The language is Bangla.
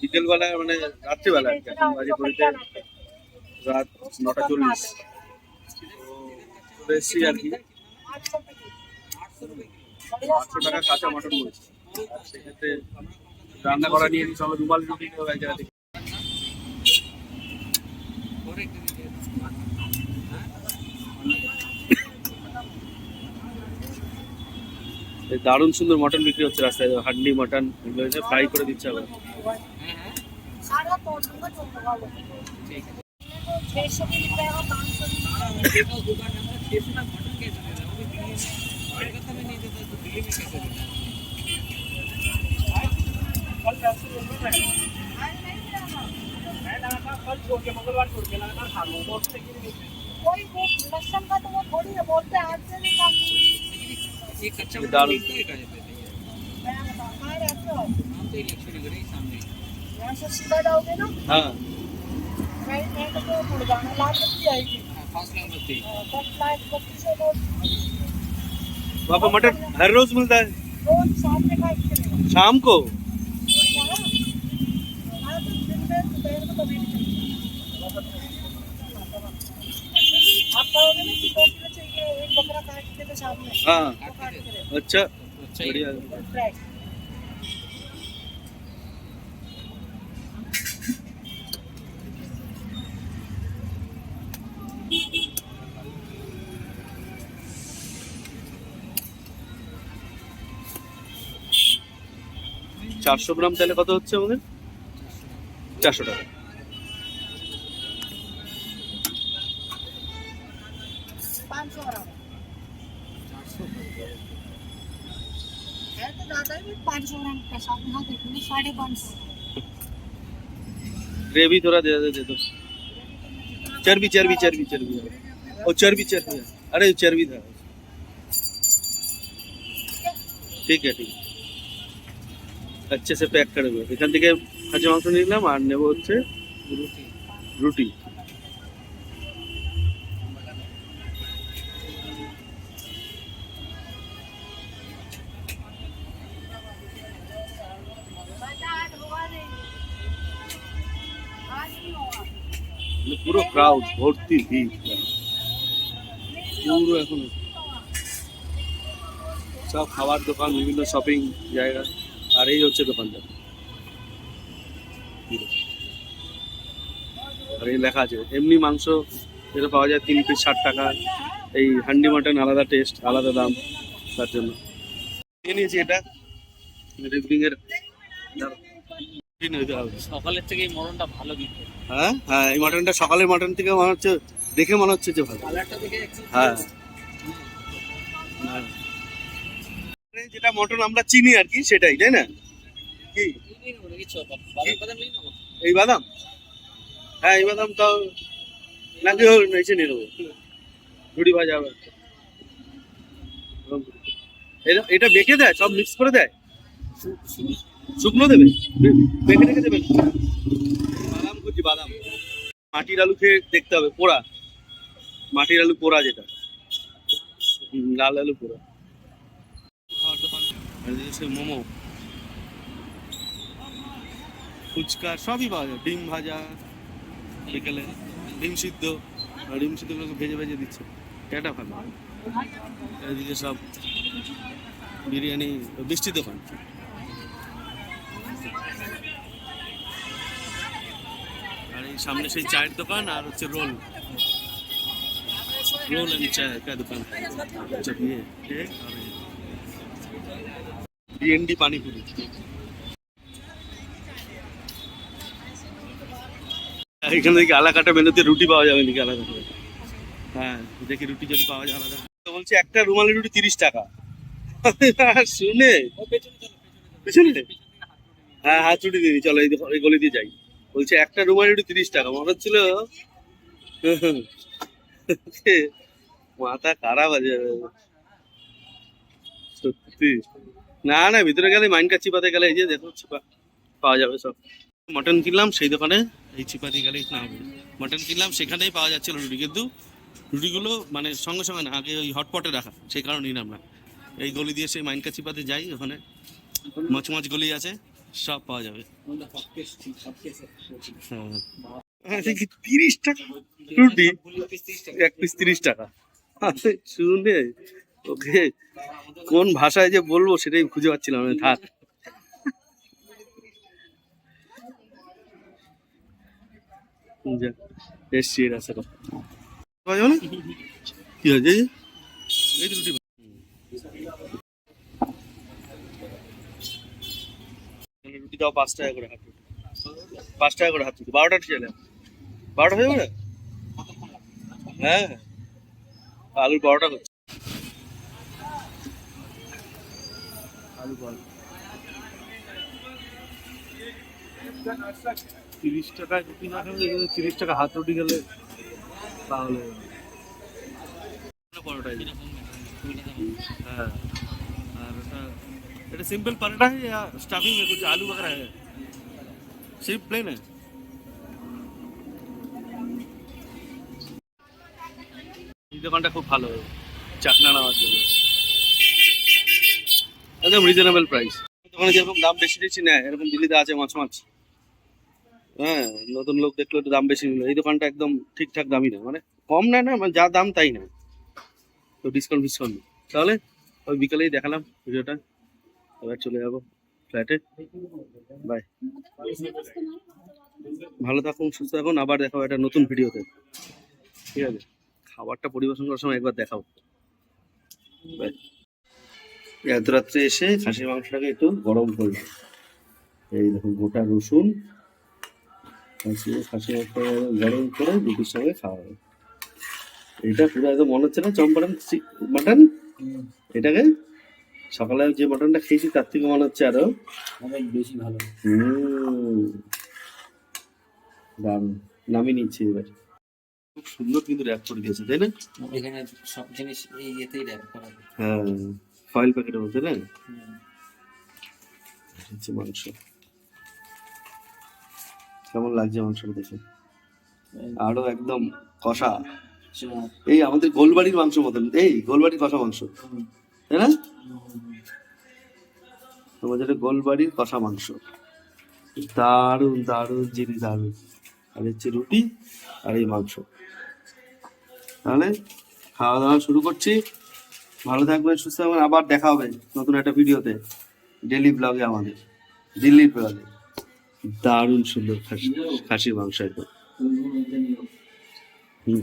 বিকেলবেলা মানে রাত্রিবেলা আর কি, এখন বাজে ঘড়িতে রাত 9:40। তো এসছি আর কি, 800 টাকা কাঁচা মটন বলছি। সেক্ষেত্রে রান্না করা নিয়ে নিই, সঙ্গে রুমাল রুটি নিয়েও এক জায়গা থেকে। দারুণ সুন্দর মটন বিক্রি হচ্ছে রাস্তায়, হান্ডি মটন ফ্রাই করে দিচ্ছে আবার। দারুণ। हाँ वहाँ पर मटन हर रोज मिलता है शाम को। हाँ अच्छा बढ़िया। 400 গ্রাম তাহলে কত হচ্ছে আমাদের? 400 টাকা। ग्रेवी थोड़ा दे दो। चर्बी चर्बी चर्बी चर्बी और चर्बी चर्बी, अरे चर्बी था। ठीक है ठीक है, अच्छे से पैक করে দেবো। এখান থেকে খাসি মাংস নিলাম আর নেব হচ্ছে রুটি। পুরো ক্রাউড ভর্তি ভিড় পুরো, এখন সব খাবার দোকান, বিভিন্ন শপিং জায়গা, আর এই হচ্ছে দোকানটা। আর এই লেখা আছে এমনি মাংস যেটা পাওয়া যায় 3 পিস 60 টাকা, এই হান্ডি মাটন আলাদা টেস্ট আলাদা দাম, তার জন্য নিয়ে নিয়েছি এটা রিভিং এর। সকালের থেকে এই মটনটা ভালো বিক্রি। হ্যাঁ হ্যাঁ, এই মটনটা সকালের মটন থেকে মনে হচ্ছে, দেখে মনে হচ্ছে যে ভালো। হ্যাঁ যেটা মটন আমরা চিনি আর কি, সেটাই তাই না? কি এই বাদাম? হ্যাঁ এই বাদাম তাও নাকি এসে নিয়ে নেবো, রুটি ভাজা হবে। এটা বেঁকে দেয়, সব মিক্স করে দেয়, শুকনো দেবে, বেঁকে রেখে দেবে। বাদাম খুঁজি, বাদাম। মাটির আলু খেয়ে দেখতে হবে, পোড়া মাটির আলু, পোড়া যেটা, লাল আলু পোড়া। মোমো, ফুচকা সবই পাওয়া যায়, ডিম ভাজা বিকেলে, ডিম সিদ্ধ গুলোকে ভেজে ভেজে দিচ্ছে, এটা ভালো। এদিকে সব বিরিয়ানি, মিষ্টি দোকান। আর এই সামনে সেই চায়ের দোকান, আর হচ্ছে রোল एंड चाय का दुकान। चलिए डीएनडी पानी पूरी। এখান থেকে আলাকাটা মেনুতে রুটি পাওয়া যাবে নাকি আলাদা? হ্যাঁ দেখি রুটি যদি পাওয়া যায় আলাদা। তো বলছে একটা রুমালি রুটি 30 টাকা। শুনে পেছনে, হ্যাঁ হাত রুটি দিবি, চলো এই গলি দিয়ে যাই। বলছে একটা রুমালি রুটি 30 টাকা, মনে হচ্ছিল মাথা খারাপ আছে সত্যি। না না, ভিতরে গেলে মাইনকা চিপাতে গেলে এই যে দেখো চিপা পাওয়া যাবে সব। মটন কিনলাম সেই দোকানে, এই চিপাতে গেলেই না হবে। মটন কিনলাম সেখানেই পাওয়া যাচ্ছিল রুটি, কিন্তু রুটিগুলো মানে সঙ্গে সঙ্গে না, আগে ওই হটপটে রাখা, সেই কারণে নিলাম না। এই গলি দিয়ে সেই মাইনকা চিপাতে যাই, ওখানে মচমচ গলি আছে, সব পাওয়া যাবে। হ্যাঁ। 30 টাকা রুটি, এক পিস 30 টাকা। শুনে ওকে কোন ভাষায় যে বলবো সেটাই খুঁজে পাচ্ছিলাম না। থাক, যাক, এসছি এর রাস্তাটা পাওয়া যাবে না? কি হয়েছে? এই তো রুটি। রুটি দাও 5 টাকা করে হাত রুটি, 5 টাকা করে হাত রুটি। 12টা চলে, 12টা হয়ে যাবে। হ্যাঁ, আলুর 12টা হচ্ছে। আলু বল 30 টাকায় রুটি না খেলে 30 টাকা হাত রুটি গেলে তাহলে পরোটাই। हाँ, और এটা सिंपल पराठा है या स्टफिंग में कुछ आलू वगैरह है? सिर्फ प्लेन है? এই দোকানটা খুব ভালো, চাকনা নেওয়ার জন্য একদম রিজনেবল প্রাইস। দোকানে যেরকম দাম বেশি বেশি নেয় এরকম দিল্লিতে আছে মাছ মাছ। হ্যাঁ, নতুন লোক দেখলে একটু দাম বেশি নিল। এই দোকানটা একদম ঠিকঠাক দামই না, মানে কম নেয় না, মানে যা দাম তাই না, তো ডিসকাউন্ট ফিসকাউন্ট নেই। তাহলে ওই বিকালেই দেখালাম ভিডিওটা, এবার চলে যাবো ফ্ল্যাটে। বাই, ভালো থাকুন, সুস্থ থাকুন, আবার দেখাবো একটা নতুন ভিডিওতে। ঠিক আছে, খাবারটা পরিবেশন করার সময় একবার দেখাবো। বাই। এত রাত্রে এসে খাসির মাংসটাকে একটু গরম করলাম। এই দেখুন গোটা রসুন, খাসির মাংসটা গরম করে রুটির সঙ্গে খাওয়া হবে। এটা পুরো একদম মনে হচ্ছে না চম্পারন মাটন। এটাকে সকালে যে মটনটা খেয়েছি তার থেকে মনে হচ্ছে আরো অনেক বেশি ভালো। দারুণ, নামিয়ে নিচ্ছি এবার। খুব সুন্দর কিন্তু র্যাপ করে দিয়েছে, তাই না? এখানে সব জিনিস এই ইয়েতেই র্যাপ করা হয়। হ্যাঁ, ফয়েল প্যাকেটের মধ্যে না। হচ্ছে মাংস, কেমন লাগছে মাংসটা দেখে? আরো একদম কষা, এই আমাদের গোলবাড়ির মাংস মতন, এই গোলবাড়ির কষা মাংস, তাই না? তোমাদের গোলবাড়ির কষা মাংস দারুণ দারুণ জিনিস, দারুণ। আর হচ্ছে রুটি আর এই মাংস। তাহলে খাওয়া দাওয়া শুরু করছি। ভালো থাকবেন, সুস্থ থাকবেন, আবার দেখা হবে নতুন একটা ভিডিওতে, ডেলি ব্লগে, আমাদের দিল্লির ব্লগে। দারুণ সুন্দর খাসির মাংস একদম। হুম।